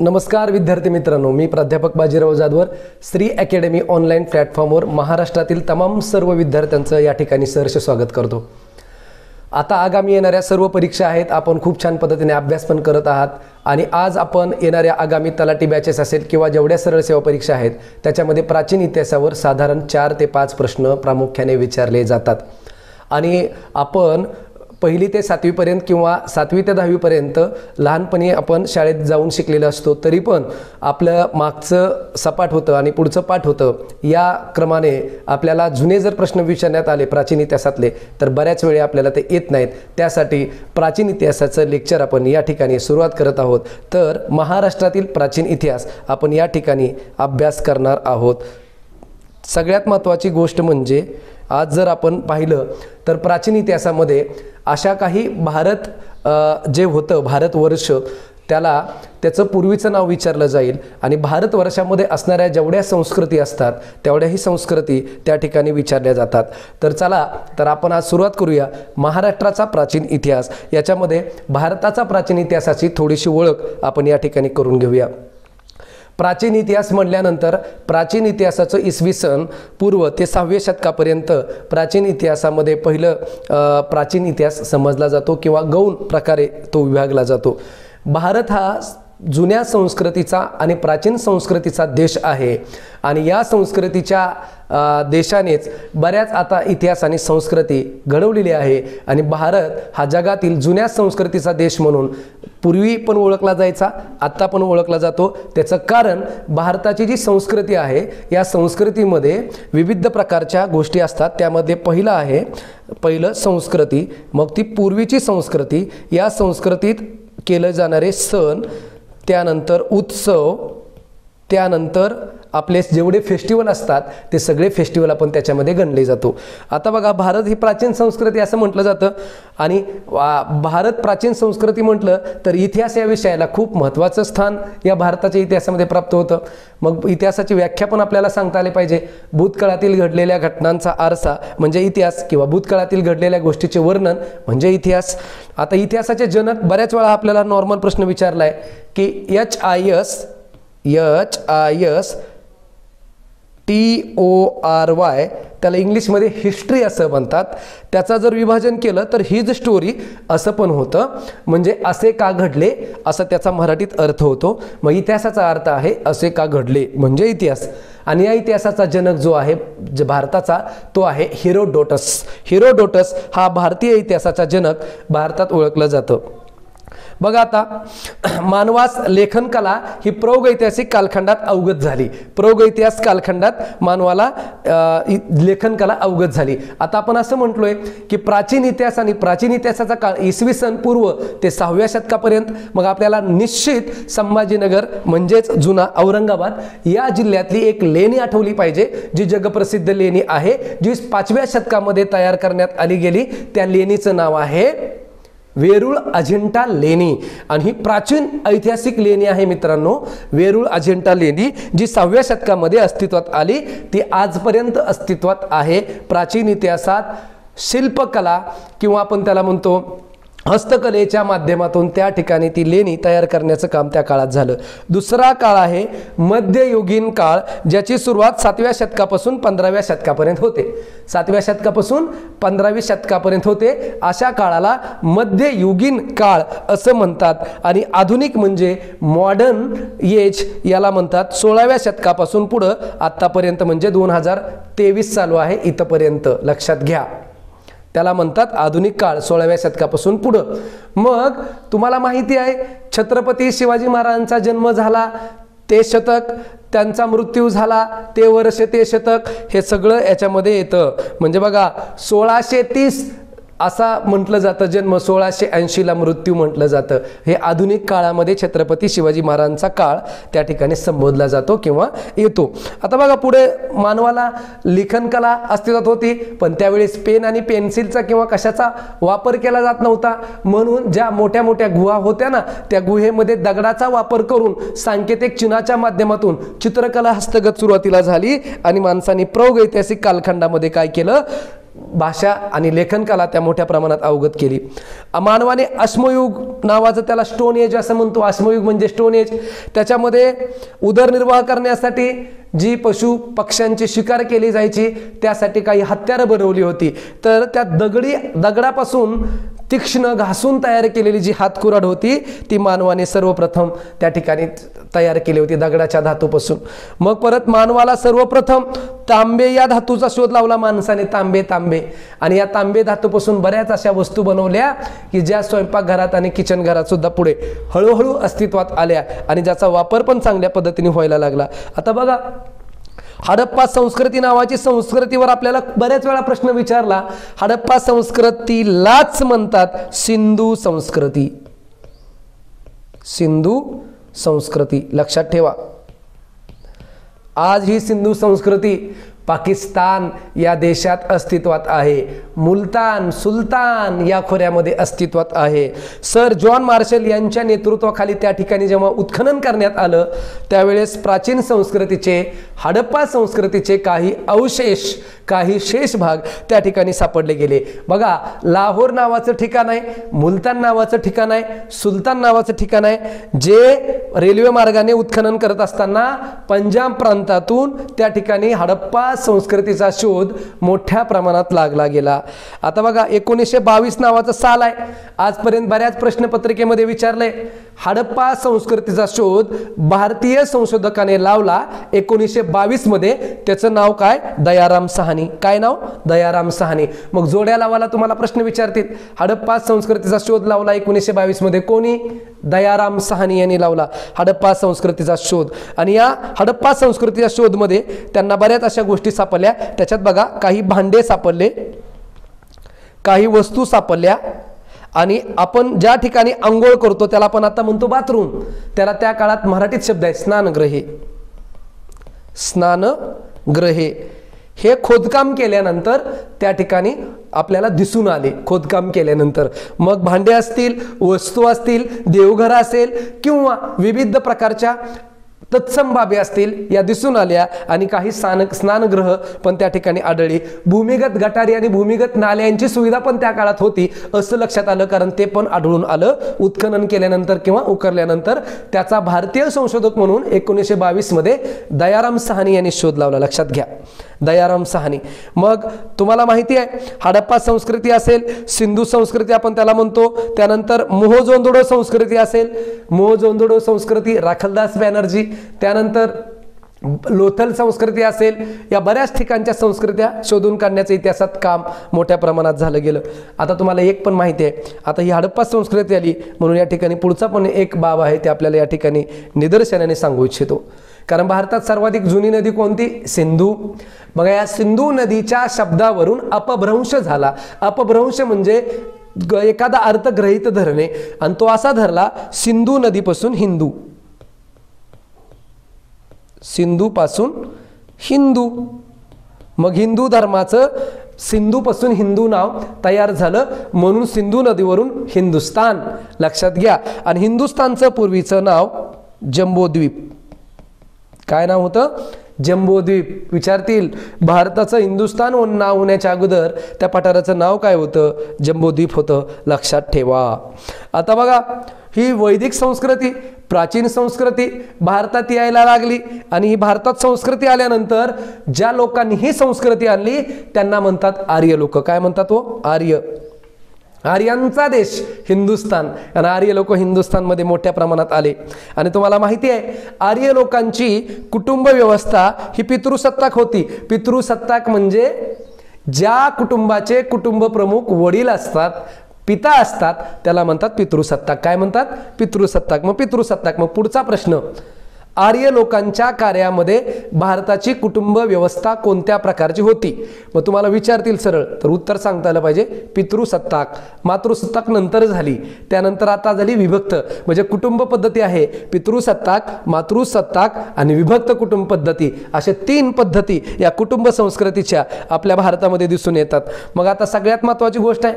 नमस्कार विद्यार्थी मित्रांनो, मी प्राध्यापक बाजीराव जाधवर श्री अकॅडमी ऑनलाईन प्लॅटफॉर्मवर महाराष्ट्रातील तमाम सर्व विद्यार्थ्यांचं या ठिकाणी सहर्ष स्वागत करतो। आता आगामी येणाऱ्या सर्व परीक्षा आहेत, आपण खूप छान पद्धतीने अभ्यास पण करत आहात आणि आज आपण येणाऱ्या आगामी तलाठी बॅचेस असेल किंवा जेवढ्या सरळ सेवा परीक्षा आहेत त्याच्यामध्ये प्राचीन इतिहासावर साधारण 4 ते 5 प्रश्न प्रामुख्याने विचारले जातात आणि आपण पहिली ते 7वी पर्यंत किंवा 7वी ते 10वी पर्यंत लहानपणी आपण शाळेत जाऊन शिकलेलो असतो, तरी पण आपलं मागचं सपाट होतं आणि पुढचं पाठ होतं। या क्रमाने आपल्याला जुने जर प्रश्न विचारण्यात आले प्राचीन इतिहासातले तर बऱ्याच वेळी आपल्याला ते येत नाहीत। त्यासाठी प्राचीन इतिहासाचं लेक्चर आपण या ठिकाणी सुरुवात करत आहोत। तर महाराष्ट्रातील प्राचीन इतिहास आपण या ठिकाणी अभ्यास करणार आहोत। सगळ्यात महत्त्वाची गोष्ट म्हणजे आज जर आपण पाहिलं तर प्राचीन इतिहासामध्ये अशा काही जे होतं भारतवर्ष त्याचं पूर्वीचं नाव विचारलं जाईल आणि भारतवर्षामध्ये असणाऱ्या जेवढ्या संस्कृती असतात तेवढ्याही संस्कृती त्या ठिकाणी विचारल्या जातात। तर चला तर आपण आज सुरुवात करूया महाराष्ट्राचा प्राचीन इतिहास। याच्यामध्ये भारताचा प्राचीन इतिहासाची थोडीशी ओळख आपण या ठिकाणी करून घेऊया। प्राचीन इतिहास म्हटल्यानंतर प्राचीन इतिहासाचं इसवी सन पूर्व ते 6व्या शतकापर्यंत प्राचीन इतिहासामध्ये पहिलं प्राचीन इतिहास समजला जातो किंवा गौण प्रकारे तो विभागला जातो। भारत हा जुन्या संस्कृतीचा आणि प्राचीन संस्कृतीचा देश आहे आणि या संस्कृतीच्या देशानेच बऱ्याच आता इतिहास आणि संस्कृती घडवलेली आहे आणि भारत हा जगातील जुन्या संस्कृतीचा देश म्हणून पूर्वी पण ओळखला जायचा, आत्ता पण ओळखला जातो। त्याचं कारण भारताची जी संस्कृती आहे या संस्कृतीमध्ये विविध प्रकारच्या गोष्टी असतात। त्यामध्ये पहिलं संस्कृती, मग ती पूर्वीची संस्कृती, या संस्कृतीत केले जाणारे सण, त्यानंतर उत्सव, त्यानंतर आपले जेवढे फेस्टिवल असतात ते सगळे फेस्टिवल आपण त्याच्यामध्ये गणले जातो। आता बघा, भारत ही प्राचीन संस्कृती असं म्हटलं जातं आणि भारत प्राचीन संस्कृती म्हटलं तर इतिहास या विषयाला खूप महत्त्वाचं स्थान या भारताच्या इतिहासामध्ये प्राप्त होतं। मग इतिहासाची व्याख्या पण आपल्याला सांगता आली पाहिजे। भूतकाळातील घडलेल्या घटनांचा आरसा म्हणजे इतिहास किंवा भूतकाळातील घडलेल्या गोष्टीचे वर्णन म्हणजे इतिहास। आता इतिहासाचे जनक बऱ्याच वेळा आपल्याला नॉर्मल प्रश्न विचारलाय की HISTORY त्याला इंग्लिशमध्ये हिस्ट्री असं म्हणतात। त्याचा जर विभाजन केलं तर हिज स्टोरी असं पण होतं, म्हणजे असे का घडले असं त्याचा मराठीत अर्थ होतो। मग इतिहासाचा अर्थ आहे असे का घडले म्हणजे इतिहास। आणि या इतिहासाचा जनक जो आहे भारताचा तो आहे हेरोडोटस। हेरोडोटस हा भारतीय इतिहासाचा जनक भारतात ओळखलं जातं। बघा, आता मानवास लेखन कला ही प्रौगैतिहासिक कालखंडात अवगत झाली। प्रौगैतिहासिक कालखंडात मानवाला लेखन कला अवगत झाली। आता आपण असं म्हटलोय की प्राचीन इतिहास आणि प्राचीन इतिहासाचा काळ इसवी सन पूर्व ते 6व्या शतकापर्यंत। मग आपल्याला निश्चित संभाजीनगर म्हणजेच जुना औरंगाबाद या जिल्ह्यातली एक लेणी आठवली पाहिजे, जी जगप्रसिद्ध लेणी आहे, जी 5व्या शतकामध्ये तयार करण्यात आली गेली। त्या लेणीचं नाव आहे वेरूळ अजिंठा लेणी आणि ही प्राचीन ऐतिहासिक लेणी आहे मित्रांनो। वेरूळ अजिंठा लेणी जी 6व्या शतकामध्ये अस्तित्वात आली ती आजपर्यंत अस्तित्वात आहे। प्राचीन इतिहासात शिल्पकला किंवा आपण त्याला म्हणतो हस्तकलेच्या माध्यमातून त्या ठिकाणी ती लेणी तयार करण्याचं काम त्या काळात झालं। दुसरा काळ आहे मध्ययुगीन काळ, ज्याची सुरुवात 7व्या शतकापासून 15व्या शतकापर्यंत होते। 7व्या शतकापासून 15वी शतकापर्यंत होते, अशा काळाला मध्ययुगीन काळ असं म्हणतात। आणि आधुनिक म्हणजे मॉडर्न एज याला म्हणतात। 16व्या शतकापासून पुढं आत्तापर्यंत म्हणजे 2023 चालू आहे इथपर्यंत लक्षात घ्या, त्याला म्हणतात आधुनिक काळ 16व्या शतकापासून पुढं। मग तुम्हाला माहिती आहे छत्रपती शिवाजी महाराजांचा जन्म झाला ते शतक, त्यांचा मृत्यू झाला ते वर्ष ते शतक, हे सगळं याच्यामध्ये येतं। म्हणजे बघा 1630 असा म्हटलं जातं जन्म, 1680ला मृत्यू म्हटलं जातं। हे आधुनिक काळामध्ये छत्रपती शिवाजी महाराजांचा काळ त्या ठिकाणी संबोधला जातो किंवा येतो। आता बघा, पुढे मानवाला लेखन कला अस्तित्वात होती, पण त्यावेळेस पेन आणि पेन्सिलचा किंवा कशाचा वापर केला जात नव्हता, म्हणून ज्या मोठ्या मोठ्या गुहा होत्या ना त्या गुहेमध्ये दगडाचा वापर करून सांकेतिक चिन्हाच्या माध्यमातून चित्रकला हस्तगत सुरुवातीला झाली आणि माणसांनी प्रौगैतिहासिक कालखंडामध्ये काय केलं, भाषा आणि लेखनकला त्या मोठ्या प्रमाणात अवगत केली. मानवाने अश्मयुग नावाचं, त्याला स्टोन एज असं म्हणतो, अश्मयुग म्हणजे स्टोन एज, त्याच्यामध्ये उदरनिर्वाह करण्यासाठी जी पशु पक्ष्यांची शिकार केली जायची त्यासाठी काही हत्यारं बनवली होती. तर त्या दगडापासून तीक्ष्ण घासून तयार केलेली जी हातकुराड होती ती मानवाने सर्वप्रथम त्या ठिकाणी तयार केली होती दगडाच्या धातूपासून. मग परत मानवाला सर्वप्रथम तांबे या धातूचा शोध लावला माणसाने, तांबे, आणि या तांबे धातूपासून बऱ्याच अशा वस्तू बनवल्या की ज्या स्वयंपाकघरात आणि किचन घरात सुद्धा पुढे हळूहळू अस्तित्वात आल्या आणि ज्याचा वापर पण चांगल्या पद्धतीने व्हायला लागला. आता बघा, हडप्पा संस्कृती नावाची संस्कृतीवर आपल्याला बऱ्याच वेळा प्रश्न विचारला. हडप्पा संस्कृतीलाच म्हणतात सिंधू संस्कृती. सिंधू संस्कृती लक्षात ठेवा. आज ही सिंधू संस्कृती पाकिस्तान या देशात अस्तित्वात आहे, मुलतान, सुलतान या खोऱ्यामध्ये अस्तित्वात आहे. सर जॉन मार्शल यांच्या नेतृत्वाखाली त्या ठिकाणी जेव्हा उत्खनन करण्यात आलं त्यावेळेस प्राचीन संस्कृतीचे, हडप्पा संस्कृतीचे काही अवशेष, काही शेष भाग त्या ठिकाणी सापडले गेले. बघा, लाहोर नावाचं ठिकाण आहे, मुलतान नावाचं ठिकाण आहे, सुलतान नावाचं ठिकाण आहे, जे रेल्वे मार्गाने उत्खनन करत असताना पंजाब प्रांतातून त्या ठिकाणी हडप्पा संस्कृतीचा शोध मोठ्या प्रमाणात लागला गेला. आता बघा, 1922 नावाचा साल आहे. आजपर्यंत बऱ्याच प्रश्नपत्रिकेमध्ये विचारलंय. हडप्पा संस्कृतीचा शोध भारतीय संशोधकाने लावला 1922 मध्ये. त्याचं नाव काय? दयाराम साहनी. काय नाव? दयाराम साहनी. मग जोड्या लावायला तुम्हाला प्रश्न विचारतील. हडप्पा संस्कृतीचा शोध लावला 1922 मध्ये कोणी? दयाराम साहनी यांनी लावला हडप्पा संस्कृतीचा शोध. आणि या हडप्पा संस्कृतीच्या शोध मध्ये त्यांना बऱ्याच अशा गोष्टी सापडल्या. त्याच्यात बघा, काही भांडे सापडले, काही वस्तू सापडल्या, आणि आपण ज्या ठिकाणी आंघोळ करतो त्याला आपण आता म्हणतो बाथरूम, त्याला त्या काळात मराठीत शब्द आहे स्नानगृहे. स्नानगृहे हे खोदकाम केल्यानंतर त्या ठिकाणी आपल्याला दिसून आले. खोदकाम केल्यानंतर मग भांडे असतील, वस्तू असतील, देवघर असेल किंवा विविध प्रकारच्या तत्सम बाबी असतील या दिसून आल्या. आणि काही स्नानगृह पण त्या ठिकाणी आढळली. भूमिगत गटारी आणि भूमिगत नाल्यांची सुविधा पण त्या काळात होती असं लक्षात आलं, कारण ते पण आढळून आलं उत्खनन केल्यानंतर किंवा उकरल्यानंतर. त्याचा भारतीय संशोधक म्हणून 1922 मध्ये दयाराम साहनी यांनी शोध लावला. लक्षात घ्या, दयाराम साहनी. मग तुम्हाला माहिती आहे, हडप्पा संस्कृती असेल, सिंधू संस्कृती आपण त्याला म्हणतो, त्यानंतर मोहजोदडो संस्कृती असेल, मोहजोदडो संस्कृती राखलदास बॅनर्जी, त्यानंतर लोथल संस्कृती असेल, या बऱ्याच ठिकाणच्या संस्कृत्या शोधून काढण्याचं इतिहासात काम मोठ्या प्रमाणात झालं गेलं. आता तुम्हाला एक पण माहिती आहे, आता ही हडप्पा संस्कृती आली म्हणून या ठिकाणी पुढचा पण एक बाब आहे ते आपल्याला या ठिकाणी निदर्शनाने सांगू इच्छितो. कारण भारतात सर्वाधिक जुनी नदी कोणती? सिंधू. बघा, या सिंधू नदीच्या शब्दावरून अपभ्रंश झाला. अपभ्रंश म्हणजे एखादा अर्थ गृहीत धरणे, आणि तो असा धरला सिंधू नदीपासून हिंदू, सिंधू पासून हिंदू. मग हिंदू धर्माचं सिंधूपासून हिंदू नाव तयार झालं म्हणून सिंधू नदीवरून हिंदुस्तान. लक्षात घ्या. आणि हिंदुस्तानचं पूर्वीचं नाव जम्बोद्वीप. काय नाव होतं? जम्बोद्वीप. विचारतील, भारताचं हिंदुस्तान नाव होण्याच्या अगोदर त्या पठाराचं नाव काय होतं? जम्बोद्वीप होतं. लक्षात ठेवा. आता बघा, ही वैदिक संस्कृती, प्राचीन संस्कृती भारतात यायला लागली. आणि ही भारतात संस्कृती आल्यानंतर ज्या लोकांनी ही संस्कृती आणली त्यांना म्हणतात आर्य लोक. काय म्हणतात हो? आर्य. आर्यांचा देश हिंदुस्तान. आणि आर्य लोक हिंदुस्थानमध्ये मोठ्या प्रमाणात आले. आणि तुम्हाला माहिती आहे, आर्य लोकांची कुटुंब व्यवस्था ही पितृसत्ताक होती. पितृसत्ताक म्हणजे ज्या कुटुंबाचे कुटुंब प्रमुख वडील असतात, पिता असतात, त्याला म्हणतात पितृसत्ताक. काय म्हणतात? पितृसत्ताक. मग पितृसत्ताक. मग पुढचा प्रश्न, आर्य लोकांच्या कार्यामध्ये भारताची कुटुंब व्यवस्था कोणत्या प्रकारची होती? मग तुम्हाला विचारतील सरळ, तर उत्तर सांगता आलं पाहिजे पितृसत्ताक. मातृसत्ताक नंतर झाली, त्यानंतर आता झाली विभक्त. म्हणजे कुटुंब पद्धती आहे पितृसत्ताक, मातृसत्ताक आणि विभक्त कुटुंब पद्धती. अशा 3 पद्धती या कुटुंब संस्कृतीच्या आपल्या भारतामध्ये दिसून येतात. मग आता सगळ्यात महत्त्वाची गोष्ट आहे,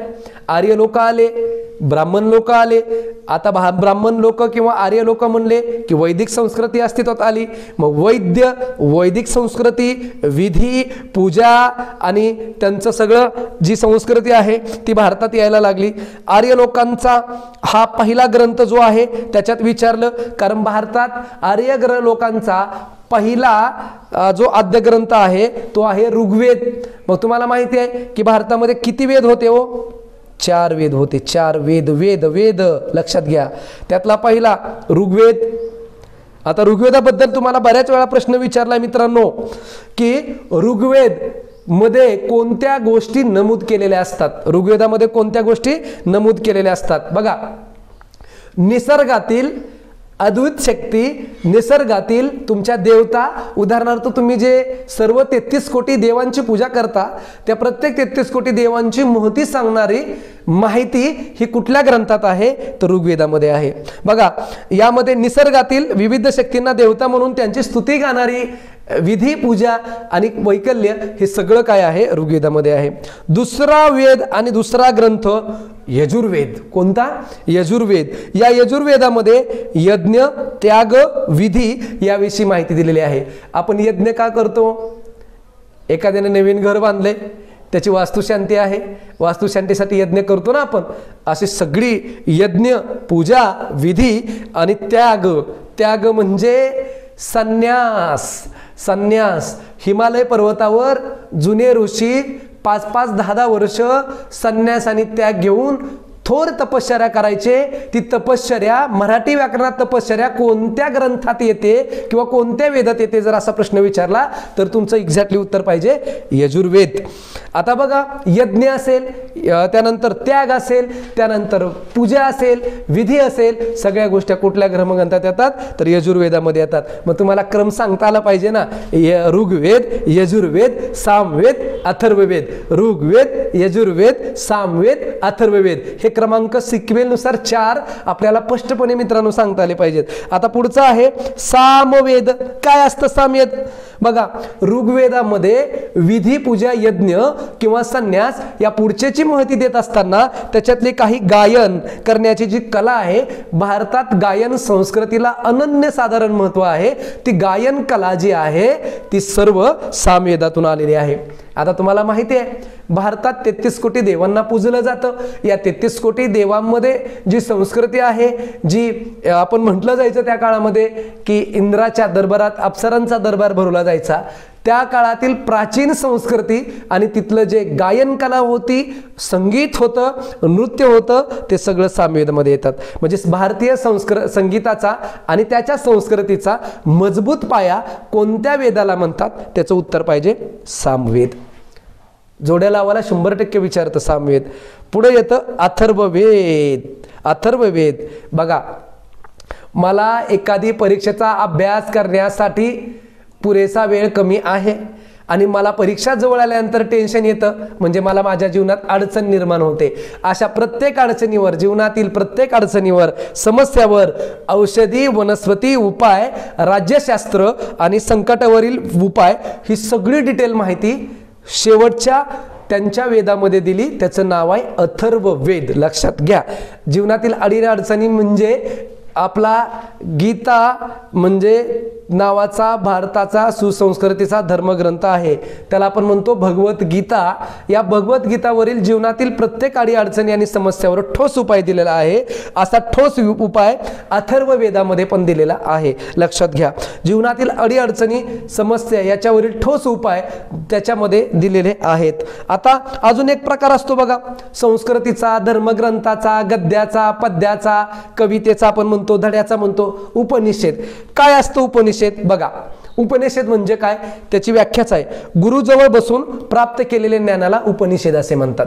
आर्य लोक आले, ब्राह्मण लोक आले. आता ब्राह्मण लोक किंवा आर्य लोक म्हणले की वैदिक संस्कृती अस्तित्वात आली. मग वैदिक संस्कृती, विधी, पूजा आणि त्यांचं सगळं जी संस्कृती आहे ती भारतात यायला लागली. आर्य लोकांचा हा पहिला ग्रंथ जो आहे त्याच्यात विचारलं, कारण भारतात आर्य लोकांचा पहिला जो आद्य ग्रंथ आहे तो आहे ऋग्वेद. मग तुम्हाला माहिती आहे की भारतामध्ये किती वेद होते हो? 4 वेद होते. 4 वेद. वेद वेद लक्षात घ्या. त्यातला पहिला ऋग्वेद. आता ऋग्वेदाबद्दल तुम्हाला बऱ्याच वेळा प्रश्न विचारला मित्रांनो की ऋग्वेद मध्ये कोणत्या गोष्टी नमूद केलेल्या असतात? ऋग्वेदामध्ये कोणत्या गोष्टी नमूद केलेल्या असतात? बघा, निसर्गातील अद्भुत शक्ती, निसर्गातील तुमच्या देवता, उदाहरणार्थ तुम्ही जे सर्व 33 कोटी देवांची पूजा करता त्या प्रत्येक 33 कोटी देवांची महती सांगणारी माहिती ही कुठल्या ग्रंथात आहे? तर ऋग्वेदामध्ये आहे. बघा, यामध्ये निसर्गातील विविध शक्तींना देवता म्हणून त्यांची स्तुती गाणारी विधी, पूजा आणि वैकल्य हे सगळं काय आहे? ऋग्वेदामध्ये आहे. दुसरा वेद आणि दुसरा ग्रंथ यजुर्वेद. कोणता? यजुर्वेद. या यजुर्वेदामध्ये यज्ञ, त्याग, विधी याविषयी माहिती दिलेली आहे. आपण यज्ञ का करतो? एखाद्याने नवीन घर बांधले, त्याची वास्तुशांती आहे, वास्तुशांतीसाठी यज्ञ करतो ना आपण. अशी सगळी यज्ञ, पूजा, विधी आणि त्याग. त्याग म्हणजे संन्यास. संन्यास. हिमालय पर्वतावर जुने ऋषी 5-5, 10-10 वर्ष संन्यास आणि त्याग घेऊन थोर तपश्चर्या करायचे. ती तपश्चर्या, मराठी व्याकरणात तपश्चर्या कोणत्या ग्रंथात येते किंवा कोणत्या वेदात येते जर असा प्रश्न विचारला तर तुमचं एक्झॅक्टली उत्तर पाहिजे यजुर्वेद. आता बघा, यज्ञ असेल, त्यानंतर त्याग असेल, त्यानंतर पूजा असेल, विधी असेल, सगळ्या गोष्टी कुठल्या ग्रंथात येतात? तर यजुर्वेदामध्ये येतात. मग तुम्हाला क्रम सांगता आला पाहिजे ना. ऋग्वेद, यजुर्वेद, सामवेद, अथर्ववेद. ऋग्वेद, यजुर्वेद, सामवेद, अथर्ववेद हे क्रमांक सिक्वेलनुसार 4 आपल्याला स्पष्टपणे मित्रांनो सांगता आले पाहिजेत. आता पुढचा आहे सामवेद. काय असतं सामवेद? बघा, ऋग्वेदामध्ये विधी, पूजा, यज्ञ किंवा संन्यास या पुढच्याची माहिती देत असताना त्याच्यातले काही गायन करण्याची जी कला आहे, भारतात गायन संस्कृतीला अनन्यसाधारण महत्व आहे. ती गायन कला जी आहे ती सर्व सामवेदातून आलेली आहे. आता तुम्हाला माहिती आहे भारतात 33 कोटी देवांना पूजलं जातं. या 33 कोटी देवांमध्ये जी संस्कृती आहे, जी आपण म्हटलं जायचं त्या काळामध्ये की इंद्राच्या दरबारात अप्सरांचा दरबार भरवला जायचा, त्या काळातील प्राचीन संस्कृती आणि तिथलं जे गायन कला होती, संगीत होतं, नृत्य होतं, ते सगळं सामवेदामध्ये येतात. म्हणजे भारतीय संगीताचा आणि त्याच्या संस्कृतीचा मजबूत पाया कोणत्या वेदाला म्हणतात? त्याचं उत्तर पाहिजे सामवेद. जोड्या लावायला 100% विचारतं सामवेद. पुढे येतं अथर्ववेद. अथर्ववेद. बघा, मला एखादी परीक्षेचा अभ्यास करण्यासाठी पुरेसा वेळ कमी आहे आणि मला परीक्षा जवळ आल्यानंतर टेन्शन येतं, म्हणजे मला माझ्या जीवनात अडचण निर्माण होते. अशा प्रत्येक अडचणीवर, जीवनातील प्रत्येक अडचणीवर, समस्यावर औषधी, वनस्पती उपाय, राज्यशास्त्र आणि संकटावरील उपाय ही सगळी डिटेल माहिती शेवटच्या त्यांच्या वेदामध्ये दिली. त्याचं नाव आहे अथर्ववेद. लक्षात घ्या. जीवनातील अडीअडचणी म्हणजे आपला गीता म्हणजे नावाचा भारताचा सुसंस्कृतीचा धर्मग्रंथ आहे, त्याला आपण म्हणतो भगवद्गीता. या भगवद्गीतावरील जीवनातील प्रत्येक अडीअडचणी आणि समस्यावर ठोस उपाय दिलेला आहे. असा ठोस उपाय अथर्ववेदामध्ये पण दिलेला आहे. लक्षात घ्या. जीवनातील अडीअडचणी, समस्या याच्यावरील ठोस उपाय त्याच्यामध्ये दिलेले आहेत. आता अजून एक प्रकार असतो बघा, संस्कृतीचा, धर्मग्रंथाचा, गद्याचा, पद्याचा, कवितेचा आपण म्हणतो, धड्याचा म्हणतो, उपनिषद. काय असतं उपनिषद? बघा, उपनिषद म्हणजे काय त्याची व्याख्याच आहे. गुरुजवळ बसून प्राप्त केलेले ज्ञानाला उपनिषद असे म्हणतात.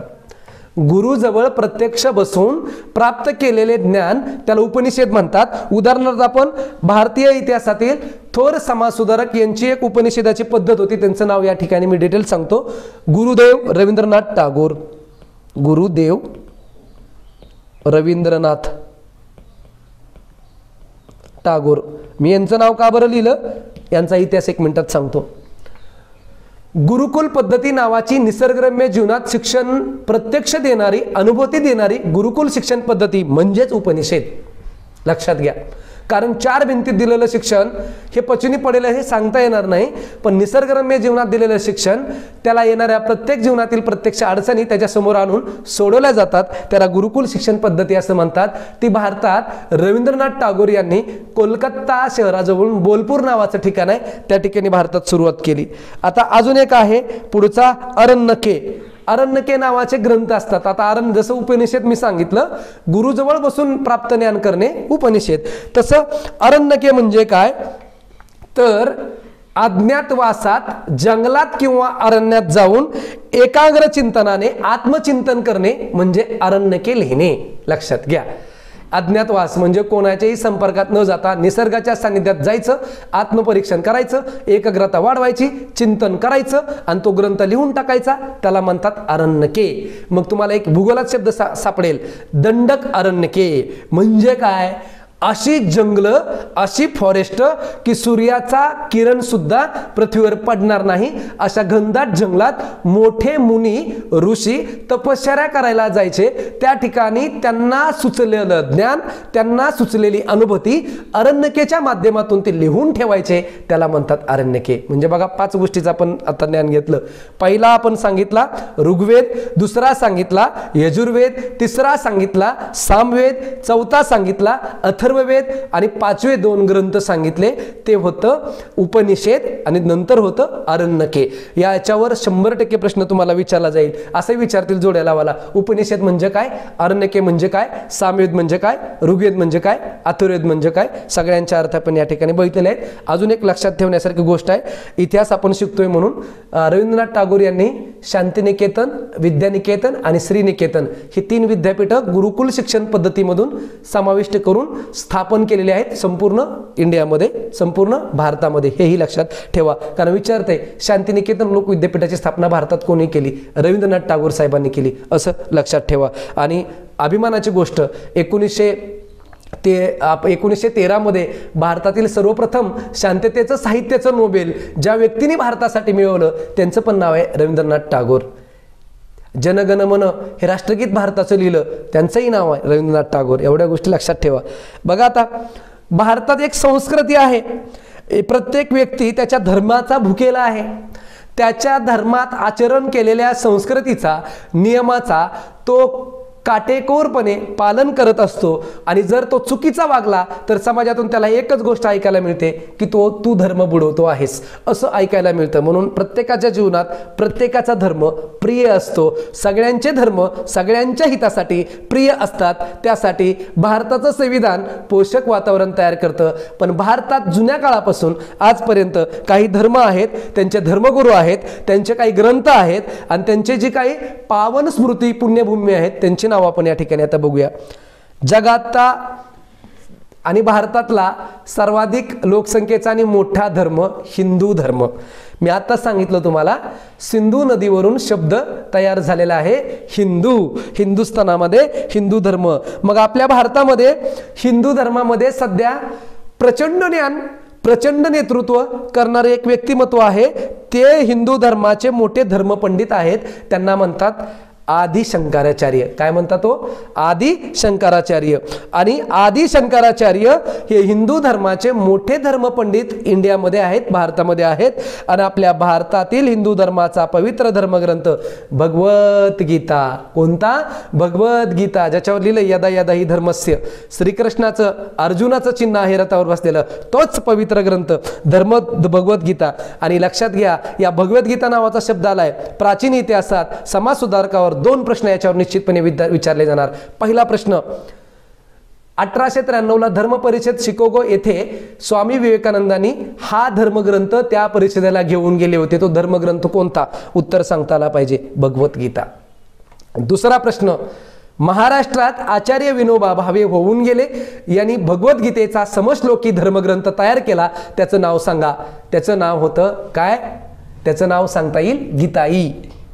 गुरुजवळ प्रत्यक्ष बसून प्राप्त केलेले ज्ञान त्याला उपनिषद म्हणतात. उदाहरणार्थ आपण भारतीय इतिहासातील थोर समाजसुधारक यांची एक उपनिषदाची पद्धत होती, त्यांचं नाव या ठिकाणी मी डिटेल सांगतो. गुरुदेव रवींद्रनाथ टागोर. गुरुदेव रवींद्रनाथ टागोर. मी यांचं नाव का बरं लिहिलं, यांचा इतिहास 1 मिनिटात सांगतो. गुरुकुल पद्धती नावाची निसर्गरम्य जीवनात शिक्षण प्रत्यक्ष देणारी, अनुभूती देणारी गुरुकुल शिक्षण पद्धती म्हणजेच उपनिषद. लक्षात घ्या, कारण 4 भिंतीत दिलेलं शिक्षण हे पचनी पडेल हे सांगता येणार नाही, पण निसर्गरम्य जीवनात दिलेलं शिक्षण त्याला येणाऱ्या प्रत्येक जीवनातील प्रत्यक्ष अडचणी त्याच्या समोर आणून सोडवल्या जातात. त्याला गुरुकुल शिक्षण पद्धती असं म्हणतात. ती भारतात रवींद्रनाथ टागोर यांनी कोलकाता शहराजवळून बोलपूर नावाचं ठिकाण आहे, त्या ठिकाणी भारतात सुरुवात केली. आता अजून एक आहे पुढचा अरण्यके. अरण्यके नावाचे ग्रंथ असतात. आता जसं उपनिषद मी सांगितलं गुरुजवळ बसून प्राप्त ज्ञान करणे उपनिषद, तसं अरण्यके म्हणजे काय तर अज्ञातवासात जंगलात किंवा अरण्यात जाऊन एकाग्र चिंतनाने आत्मचिंतन करणे म्हणजे अरण्यके लिहिणे. लक्षात घ्या, अज्ञातवास म्हणजे कोणाच्याही संपर्कात न जाता निसर्गाच्या सानिध्यात जायचं, आत्मपरीक्षण करायचं, एकाग्रता वाढवायची, चिंतन करायचं आणि तो ग्रंथ लिहून टाकायचा, त्याला म्हणतात अरण्यके. मग तुम्हाला एक भूगोलात शब्द सापडेल, दंडक अरण्यके म्हणजे काय, अशी जंगलं, अशी फॉरेस्ट की सूर्याचा किरण सुद्धा पृथ्वीवर पडणार नाही, अशा घनदाट जंगलात मोठे मुनी ऋषी तपश्चर्या करायला जायचे. त्या ठिकाणी त्यांना सुचलेलं ज्ञान, त्यांना सुचलेली अनुभूती अरण्यकेच्या माध्यमातून ते लिहून ठेवायचे, त्याला म्हणतात अरण्यके. म्हणजे बघा 5 गोष्टीचं आपण आता ज्ञान घेतलं. पहिला आपण सांगितला ऋग्वेद, दुसरा सांगितला यजुर्वेद, तिसरा सांगितला सामवेद, चौथा सांगितला अथर्ववेद आणि 5वे 2 ग्रंथ सांगितले ते होतं उपनिषद आणि नंतर होतं अरण्यके. याच्यावर 100% प्रश्न तुम्हाला विचारला जाईल. असे विचारतील जोड्या लावाला, उपनिषद म्हणजे काय, अरण्यके म्हणजे काय, सामवेद म्हणजे काय, ऋग्वेद म्हणजे काय, अथर्ववेद म्हणजे काय, सगळ्यांच्या अर्थ आपण या ठिकाणी बघितलेले आहेत. अजून एक लक्षात ठेवण्यासारखी गोष्ट आहे, इतिहास आपण शिकतोय म्हणून रवींद्रनाथ टागोर यांनी शांतिनिकेतन, विद्यानिकेतन आणि श्रीनिकेतन ही 3 विद्यापीठं गुरुकुल शिक्षण पद्धतीमधून समाविष्ट करून स्थापन केलेले आहेत संपूर्ण इंडियामध्ये, संपूर्ण भारतामध्ये. हेही लक्षात ठेवा, कारण विचारते शांतिनिकेतन लोक विद्यापीठाची स्थापना भारतात कोणी केली, रवींद्रनाथ टागोर साहेबांनी केली, असं लक्षात ठेवा. आणि अभिमानाची गोष्ट 1913 मध्ये भारतातील सर्वप्रथम शांततेचं साहित्याचं नोबेल ज्या व्यक्तीने भारतासाठी मिळवलं त्यांचं पण नाव आहे रवींद्रनाथ टागोर. जनगण मन हे राष्ट्रगीत भारताचं लिहिलं त्यांचंही नाव आहे रवींद्रनाथ टागोर. एवढ्या गोष्टी लक्षात ठेवा. बघा आता भारतात एक संस्कृती आहे, प्रत्येक व्यक्ती त्याच्या धर्माचा भुकेला आहे, त्याच्या धर्मात आचरण केलेल्या संस्कृतीचा, नियमाचा तो काटेकोरपणे पालन करत असतो. आणि जर तो चुकीचा वागला तर समाजातून त्याला एकच गोष्ट ऐकायला मिळते की तू धर्म बुडवतो आहेस, असं ऐकायला मिळतं. म्हणून प्रत्येकाच्या जीवनात प्रत्येकाचा धर्म प्रिय असतो. सगळ्यांचे धर्म सगळ्यांच्या हितासाठी प्रिय असतात. त्यासाठी भारताचं संविधान पोषक वातावरण तयार करतं. पण भारतात जुन्या काळापासून आजपर्यंत काही धर्म आहेत, त्यांचे धर्मगुरू आहेत, त्यांचे काही ग्रंथ आहेत आणि त्यांचे जी काही पावन स्मृती पुण्यभूमी आहेत त्यांची नाव आपण या ठिकाणी आता बघूया. जगातला आणि भारतातला सर्वाधिक लोकसंख्येचा आणि मोठा धर्म हिंदू धर्म. मी आता सांगितलं तुम्हाला, सिंधू नदीवरून शब्द तयार झालेला आहे हिंदू. हिंदुस्थानामध्ये हिंदू धर्म. मग आपल्या भारतामध्ये हिंदू धर्मामध्ये सध्या प्रचंड ज्ञान, प्रचंड नेतृत्व करणारे एक व्यक्तिमत्व आहे. ते हिंदू धर्माचे मोठे धर्मपंडित आहेत. त्यांना म्हणतात आदि शंकराचार्य. काय म्हणतात तो? आदि शंकराचार्य. आणि आदि शंकराचार्य हे हिंदू धर्माचे मोठे धर्मपंडित इंडियामध्ये आहेत, भारतामध्ये आहेत. आणि आपल्या भारतातील हिंदू धर्माचा पवित्र धर्मग्रंथ भगवद्गीता. कोणता? भगवद्गीता, ज्याच्यावर लिहिलं यदा यदा ही धर्मस्य, श्रीकृष्णाचं अर्जुनाचं चिन्ह आहे रथावर बसलेलं, तोच पवित्र ग्रंथ भगवद्गीता. आणि लक्षात घ्या, या भगवद्गीता नावाचा शब्द आलाय प्राचीन इतिहासात समाज सुधारकावर 2 प्रश्न याच्यावर निश्चितपणे विचारले जाणार. पहिला प्रश्न, 1893 ला धर्म परिषद शिकागो येथे स्वामी विवेकानंदांनी हा धर्मग्रंथ त्या परिषदेला घेऊन गेले होते. तो धर्मग्रंथ कोणता? उत्तर सांगता आला पाहिजे, भगवद्गीता. दुसरा प्रश्न, महाराष्ट्रात आचार्य विनोबा भावे होऊन गेले यांनी भगवद्गीतेचा समश्लोकी धर्मग्रंथ तयार केला. त्याचं नाव सांगा. त्याचं नाव होतं काय? त्याचं नाव सांगता येईल गीताई.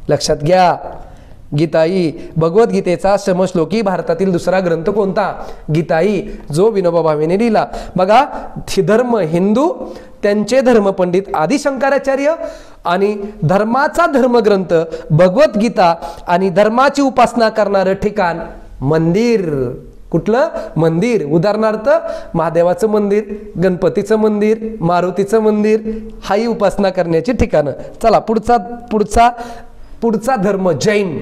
लक्षात घ्या. गीताई. भगवद्गीतेचा समश्लोकी भारतातील दुसरा ग्रंथ कोणता? गीताई, जो विनोबा भावेने लिहिला. बघा, धर्म हिंदू, त्यांचे धर्मपंडित आदि शंकराचार्य, आणि धर्माचा धर्मग्रंथ भगवद्गीता, आणि धर्माची उपासना करणारं ठिकाण मंदिर. कुठलं? मंदिर. उदाहरणार्थ महादेवाचं मंदिर, गणपतीचं मंदिर, मारुतीचं मंदिर, हाही उपासना करण्याची ठिकाणं. चला पुढचा पुढचा पुढचा धर्म जैन.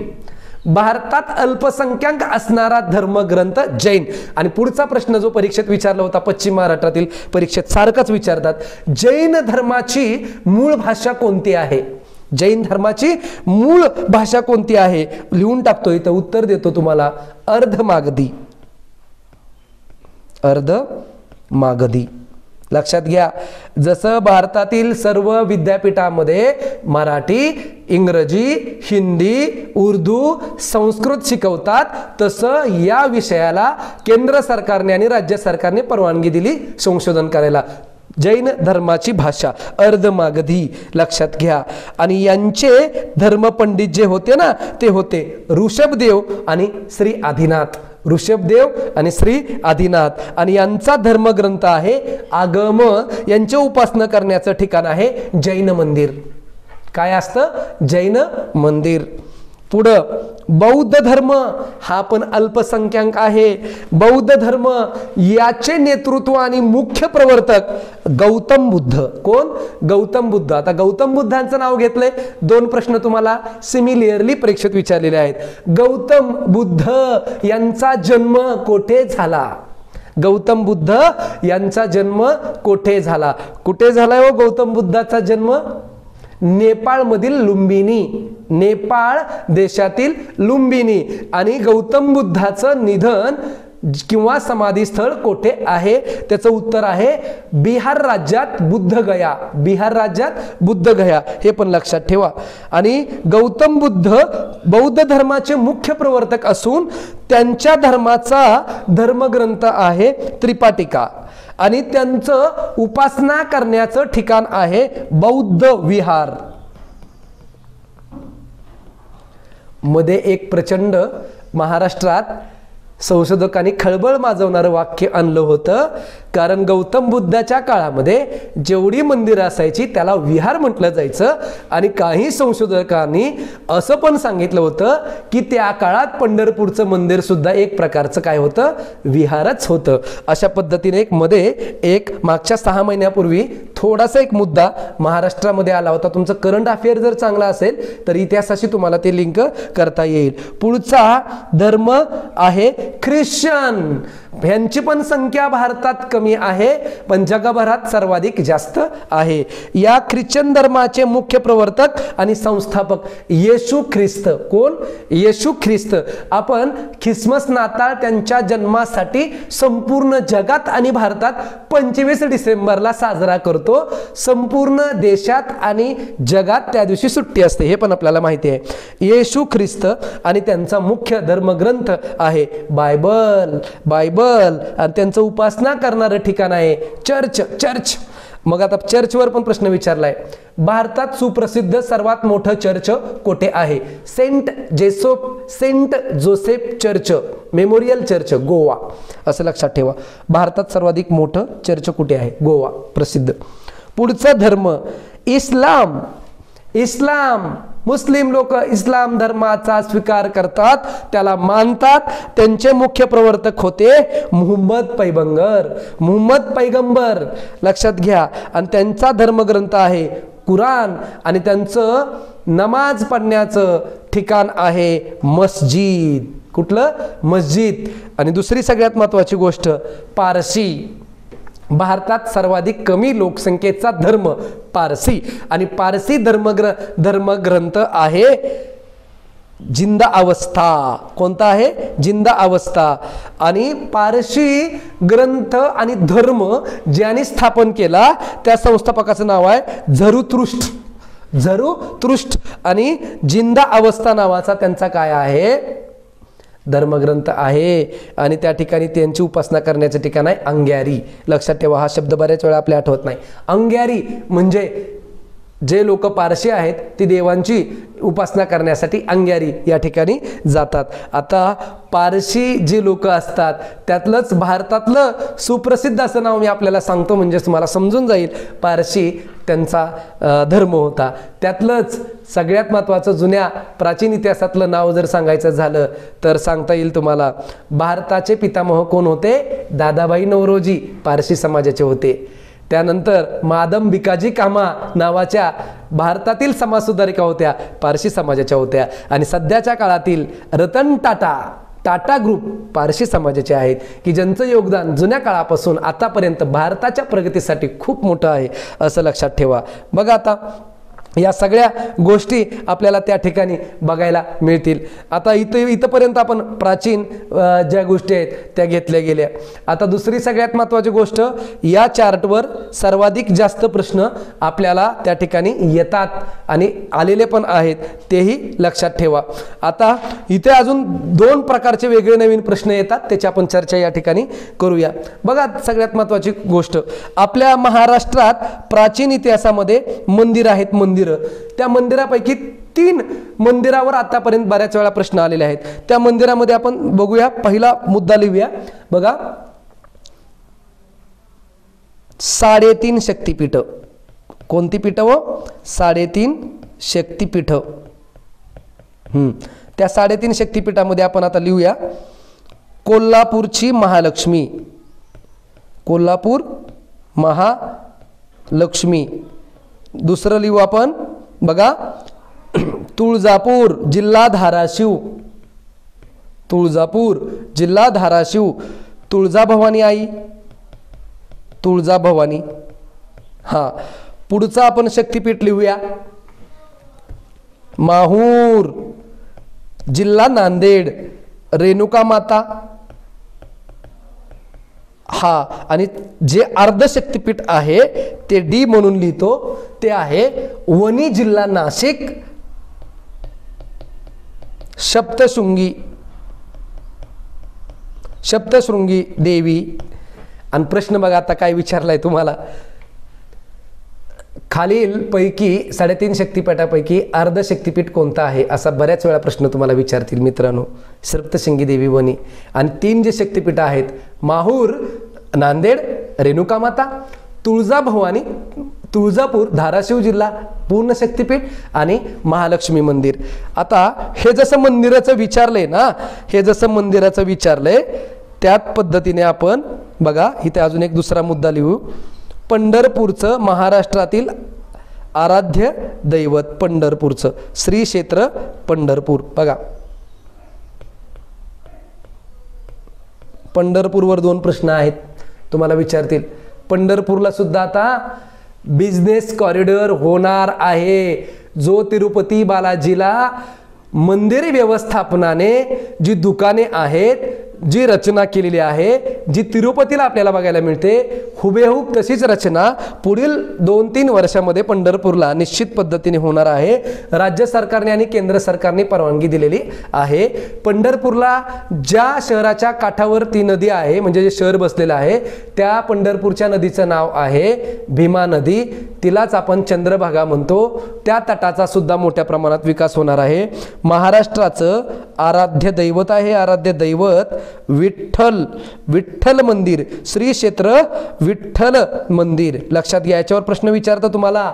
भारतात अल्पसंख्याक असणारा धर्मग्रंथ जैन. आणि पुढचा प्रश्न जो परीक्षेत विचारला होता, पश्चिम महाराष्ट्रातील परीक्षेत सारखंच विचारतात, जैन धर्माची मूळ भाषा कोणती आहे? जैन धर्माची मूळ भाषा कोणती आहे? लिहून टाकतो इथं, उत्तर देतो तुम्हाला. अर्धमागधी. अर्धमागधी. लक्षात घ्या, जसं भारतातील सर्व विद्यापीठामध्ये मराठी, इंग्रजी, हिंदी, उर्दू, संस्कृत शिकवतात, तसं या विषयाला केंद्र सरकारने आणि राज्य सरकारने परवानगी दिली संशोधन करायला. जैन धर्माची भाषा अर्धमागधी. लक्षात घ्या. आणि यांचे धर्मपंडित जे होते ना, ते होते ऋषभदेव आणि श्री आदिनाथ. ऋषभदेव आणि श्री आदिनाथ. आणि यांचा धर्मग्रंथ आहे आगम. यांचे उपासना करण्याचं ठिकाण आहे जैन मंदिर. काय असतं? जैन मंदिर. पुढं बौद्ध धर्म, हा पण अल्पसंख्याक आहे. बौद्ध धर्म याचे नेतृत्व आणि मुख्य प्रवर्तक गौतम बुद्ध. कोण? गौतम बुद्ध. आता गौतम बुद्धांचं नाव घेतलंय, दोन प्रश्न तुम्हाला सिमिलियरली परीक्षेत विचारलेले आहेत. गौतम बुद्ध यांचा जन्म कोठे झाला? गौतम बुद्ध यांचा जन्म कोठे झाला? कुठे झालाय हो गौतम बुद्धाचा जन्म? नेपाळ मधील लुंबिनी. नेपाळ देशातील लुंबिनी. आणि गौतम बुद्धाचं निधन किंवा समाधी स्थळ कोठे आहे? त्याचं उत्तर आहे बिहार राज्यात बुद्धगया. बिहार राज्यात बुद्धगया, हे पण लक्षात ठेवा. आणि गौतम बुद्ध बौद्ध धर्माचे मुख्य प्रवर्तक असून त्यांच्या धर्माचा धर्मग्रंथ आहे त्रिपाटिका. आणि त्यांचं उपासना करण्याचं ठिकाण आहे बौद्ध विहार. मध्ये एक प्रचंड महाराष्ट्रात संशोधकांनी खळबळ माजवणारं वाक्य आणलं होतं. कारण गौतम बुद्धाच्या काळामध्ये जेवढी मंदिरं असायची त्याला विहार म्हटलं जायचं. आणि काही संशोधकांनी असं पण सांगितलं होतं की त्या काळात पंढरपूरचं मंदिर सुद्धा एक प्रकारचं काय होतं? विहारच होतं. अशा पद्धतीने एक मागच्या 6 महिन्यापूर्वी थोडासा एक मुद्दा महाराष्ट्रामध्ये आला होता. तुमचं करंट अफेअर जर चांगला असेल तर इतिहासाशी तुम्हाला ते लिंक करता येईल. पुढचा धर्म आहे ख्रिश्चन. यांची पण संख्या भारतात कमी आहे, पण जगभरात सर्वाधिक जास्त आहे. या ख्रिश्चन धर्माचे मुख्य प्रवर्तक आणि संस्थापक येशू ख्रिस्त. कोण? येशू ख्रिस्त. आपण ख्रिसमस, नाताळ त्यांच्या जन्मासाठी संपूर्ण जगात आणि भारतात 25 डिसेंबरला साजरा करतो. संपूर्ण देशात आणि जगात त्या दिवशी सुट्टी असते, हे पण आपल्याला माहिती आहे. येशू ख्रिस्त आणि त्यांचा मुख्य धर्मग्रंथ आहे बायबल. आणि त्यांचं उपासना करणारं ठिकाण आहे चर्च. मग आता चर्चवर पण प्रश्न विचारलाय. भारतात सुप्रसिद्ध सर्वात मोठं चर्च कोठे आहे? Saint Joseph church memorial church, Goa. असं लक्षात ठेवा. भारतात सर्वाधिक मोठं चर्च कुठे आहे? गोवा, प्रसिद्ध. पुढचा धर्म इस्लाम. मुस्लिम लोक इस्लाम धर्माचा स्वीकार करतात, त्याला मानतात. त्यांचे मुख्य प्रवर्तक होते मुहम्मद पैगंबर. लक्षात घ्या. आणि त्यांचा धर्मग्रंथ आहे कुराण. आणि त्यांचं नमाज पढण्याचं ठिकाण आहे मस्जिद. कुठलं? मस्जिद. आणि दुसरी सगळ्यात महत्वाची गोष्ट पारसी. भारतात सर्वाधिक कमी लोकसंख्येचा धर्म पारसी. आणि पारसी धर्मग्रंथ आहे जिंदा अवस्था. कोणता आहे? जिंदा अवस्था. आणि पारसी ग्रंथ आणि धर्म ज्यांनी स्थापन केला त्या संस्थापकाचं नाव आहे झरथुष्ट्र. आणि जिंदा अवस्था नावाचा त्यांचा काय आहे? धर्मग्रंथ आहे. आणि त्या ठिकाणी त्यांची उपासना करण्याचं ठिकाण आहे अंग्यारी. लक्षात ठेवा, हा शब्द बऱ्याच वेळा आपल्या आठवत नाही. अंग्यारी म्हणजे जे लोक पारशी आहेत ती देवांची उपासना करण्यासाठी अंग्यारी या ठिकाणी जातात. आता पारशी जी लोक असतात त्यातलंच भारतातलं सुप्रसिद्ध असं नाव मी आपल्याला सांगतो म्हणजे तुम्हाला समजून जाईल. पारशी त्यांचा धर्म होता. त्यातलंच सगळ्यात महत्त्वाचं जुन्या प्राचीन इतिहासातलं नाव जर सांगायचं झालं तर सांगता येईल तुम्हाला. भारताचे पितामह कोण होते? दादाभाई नौरोजी पारशी समाजाचे होते. त्यानंतर मादम भिकाजी कामा नावाच्या भारतातील समाजसुधारिका होत्या, पारशी समाजाच्या होत्या. आणि सध्याच्या काळातील रतन टाटा ग्रुप पारशी समाजाचे आहेत की ज्यांचं योगदान जुन्या काळापासून आतापर्यंत भारताच्या प्रगतीसाठी खूप मोठं आहे असं लक्षात ठेवा. बघा आता या सगळ्या गोष्टी आपल्याला त्या ठिकाणी बघायला मिळतील. आता इथपर्यंत आपण प्राचीन ज्या गोष्टी आहेत त्या घेतल्या गेल्या. आता दुसरी सगळ्यात महत्त्वाची गोष्ट, या चार्टवर सर्वाधिक जास्त प्रश्न आपल्याला त्या ठिकाणी येतात आणि आलेले पण आहेत, तेही लक्षात ठेवा. आता इथे अजून 2 प्रकारचे वेगळे नवीन प्रश्न येतात, त्याची आपण चर्चा या ठिकाणी करूया. बघा सगळ्यात महत्त्वाची गोष्ट, आपल्या महाराष्ट्रात प्राचीन इतिहासामध्ये मंदिर आहेत. त्या मंदिरापैकी 3 मंदिरावर आतापर्यंत बऱ्याच वेळा प्रश्न आलेले आहेत. त्या मंदिरामध्ये आपण बघूया. पहिला मुद्दा लिहूया. बघा 3.5 शक्तिपीठ. कोणती पीठ व 3.5 शक्तिपीठ. त्या 3.5 शक्तिपीठामध्ये आपण आता लिहूया कोल्हापूरची महालक्ष्मी. कोल्हापूर महालक्ष्मी. दुसरं लिहू आपण बघा तुळजापूर जिल्हा धाराशिव. तुळजापूर जिल्हा धाराशिव. तुळजाभवानी आई. तुळजाभवानी. पुढचा आपण शक्तिपीठ लिहूया माहूर जिल्हा नांदेड. रेणुका माता. आणि जे अर्धशक्तिपीठ आहे ते डी म्हणून लिहितो, ते आहे वणी जिल्हा नाशिक. सप्तशृंगी देवी. आणि प्रश्न बघा आता काय विचारलाय तुम्हाला, खालील पैकी 3.5 शक्तिपीठापैकी अर्धशक्तिपीठ कोणता आहे असा बऱ्याच वेळा प्रश्न तुम्हाला विचारतील मित्रांनो. सप्तशृंगी देवी वणी. आणि 3 जे शक्तिपीठ आहेत माहूर नांदेड रेणुका माता, तुळजाभवानी तुळजापूर धाराशिव जिल्हा पूर्ण शक्तिपीठ आणि महालक्ष्मी मंदिर. आता हे जसं मंदिराचं विचारलंय ना, हे जसं मंदिराचं विचारलंय त्याच पद्धतीने आपण बघा इथे अजून एक दुसरा मुद्दा लिहू. पंढरपूरचं महाराष्ट्रातील आराध्य दैवत. पंढरपूरचं श्री क्षेत्र पंढरपूर. बघा पंढरपूरवर 2 प्रश्न आहेत तुम्हाला विचारतील. पंढरपूरला सुद्धा आता बिझनेस कॉरिडॉर होणार आहे. जो तिरुपती बालाजीला मंदिर व्यवस्थापनाने जी दुकाने आहेत, जी रचना केलेली आहे, जी तिरुपतीला आपल्याला बघायला मिळते, हुबेहूब तशीच रचना पुढील 2-3 वर्षामध्ये पंढरपूरला निश्चित पद्धतीने होणार आहे. राज्य सरकारने आणि केंद्र सरकारने परवानगी दिलेली आहे. पंढरपूरला ज्या शहराच्या काठावर ती नदी आहे, म्हणजे जे शहर बसलेलं आहे, त्या पंढरपूरच्या नदीचं नाव आहे भीमा नदी. तिलाच आपण चंद्रभागा म्हणतो. त्या तटाचा सुद्धा मोठ्या प्रमाणात विकास होणार आहे. महाराष्ट्राचं आराध्य दैवत आहे, आराध्य दैवत विठ्ठल मंदिर. श्री क्षेत्र विठ्ठल मंदिर. लक्षात घ्या, याच्यावर प्रश्न विचारता तुम्हाला.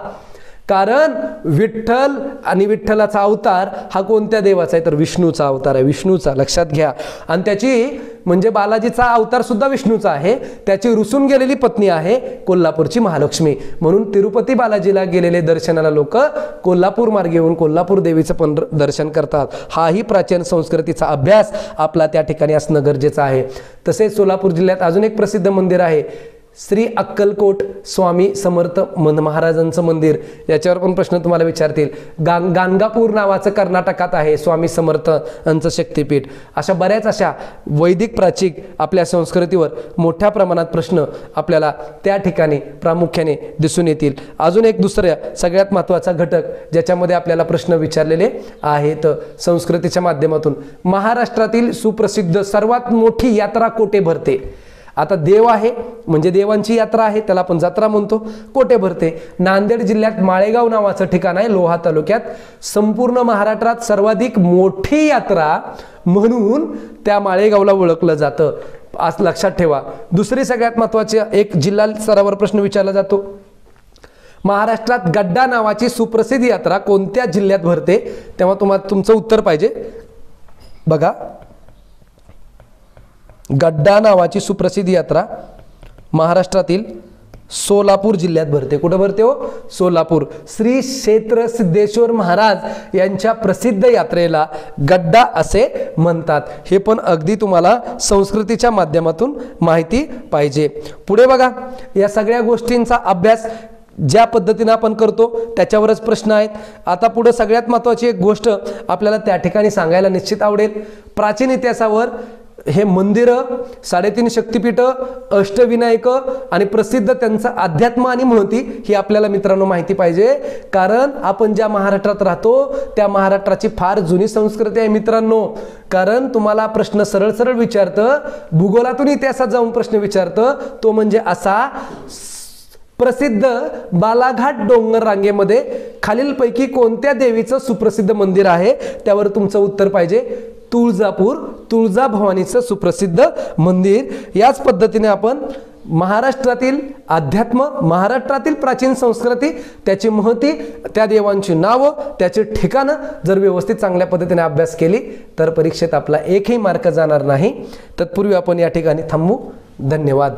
कारण विठ्ठल आणि विठ्ठलाचा अवतार हा कोणत्या देवाचा आहे तर विष्णूचा अवतार आहे. विष्णूचा. लक्षात घ्या. आणि त्याची म्हणजे बालाजीचा अवतार सुद्धा विष्णूचा आहे. त्याची रुसून गेलेली पत्नी आहे कोल्हापूरची महालक्ष्मी. म्हणून तिरुपती बालाजीला गेलेले दर्शनाला लोक कोल्हापूर मार्गे येऊन कोल्हापूर देवीचं पण दर्शन करतात. हाही प्राचीन संस्कृतीचा अभ्यास आपला त्या ठिकाणी असणं गरजेचं आहे. तसेच सोलापूर जिल्ह्यात अजून एक प्रसिद्ध मंदिर आहे श्री अक्कलकोट स्वामी समर्थ महाराजांचं मंदिर. याच्यावर पण प्रश्न तुम्हाला विचारतील. गाणगापूर नावाचं कर्नाटकात आहे स्वामी समर्थांचं शक्तिपीठ. अशा बऱ्याच अशा वैदिक प्राचीन आपल्या संस्कृतीवर मोठ्या प्रमाणात प्रश्न आपल्याला त्या ठिकाणी प्रामुख्याने दिसून येतील. अजून एक दुसऱ्या सगळ्यात महत्त्वाचा घटक ज्याच्यामध्ये आपल्याला प्रश्न विचारलेले आहेत संस्कृतीच्या माध्यमातून, महाराष्ट्रातील सुप्रसिद्ध सर्वात मोठी यात्रा कोठे भरते. आता देव आहे म्हणजे देवांची यात्रा आहे, त्याला आपण जत्रा म्हणतो. कोठे भरते? नांदेड जिल्ह्यात माळेगाव नावाचं ठिकाण आहे, लोहा तालुक्यात. संपूर्ण महाराष्ट्रात सर्वाधिक मोठी यात्रा म्हणून त्या माळेगावला ओळखलं जातं, आज लक्षात ठेवा. दुसरी सगळ्यात महत्त्वाची एक जिल्हा स्तरावर प्रश्न विचारला जातो. महाराष्ट्रात गड्डा नावाची सुप्रसिद्ध यात्रा कोणत्या जिल्ह्यात भरते? तेव्हा तुम्हाला तुमचं उत्तर पाहिजे. बघा, गड्डा नावाची सुप्रसिद्ध यात्रा महाराष्ट्रातील सोलापूर जिल्ह्यात भरते. कुठं भरते हो? सोलापूर. श्री क्षेत्र सिद्धेश्वर महाराज यांच्या प्रसिद्ध यात्रेला गड्डा असे म्हणतात. हे पण अगदी तुम्हाला संस्कृतीच्या माध्यमातून माहिती पाहिजे. पुढे बघा, या सगळ्या गोष्टींचा अभ्यास ज्या पद्धतीने आपण करतो त्याच्यावरच प्रश्न आहेत. आता पुढे सगळ्यात महत्त्वाची एक गोष्ट आपल्याला त्या ठिकाणी सांगायला निश्चित आवडेल. प्राचीन इतिहासावर हे मंदिरं, 3.5 शक्तिपीठं, अष्टविनायक आणि प्रसिद्ध त्यांचं अध्यात्म आणि महती ही आपल्याला मित्रांनो माहिती पाहिजे. कारण आपण ज्या महाराष्ट्रात राहतो त्या महाराष्ट्राची फार जुनी संस्कृती आहे मित्रांनो. कारण तुम्हाला प्रश्न सरळ सरळ विचारतं, भूगोलातून इतिहासात जाऊन प्रश्न विचारतं, तो म्हणजे असा, प्रसिद्ध बालाघाट डोंगर रांगेमध्ये खालीलपैकी कोणत्या देवीचं सुप्रसिद्ध मंदिर आहे? त्यावर तुमचं उत्तर पाहिजे. तुळजापूर, तुळजाभवानीचं सुप्रसिद्ध मंदिर. याच पद्धतीने आपण महाराष्ट्रातील अध्यात्म, महाराष्ट्रातील प्राचीन संस्कृती, त्याची महती, त्या देवांची नावं, त्याची ठिकाणं जर व्यवस्थित चांगल्या पद्धतीने अभ्यास केली तर परीक्षेत आपला एकही मार्क जाणार नाही. तत्पूर्वी आपण या ठिकाणी थांबू. धन्यवाद.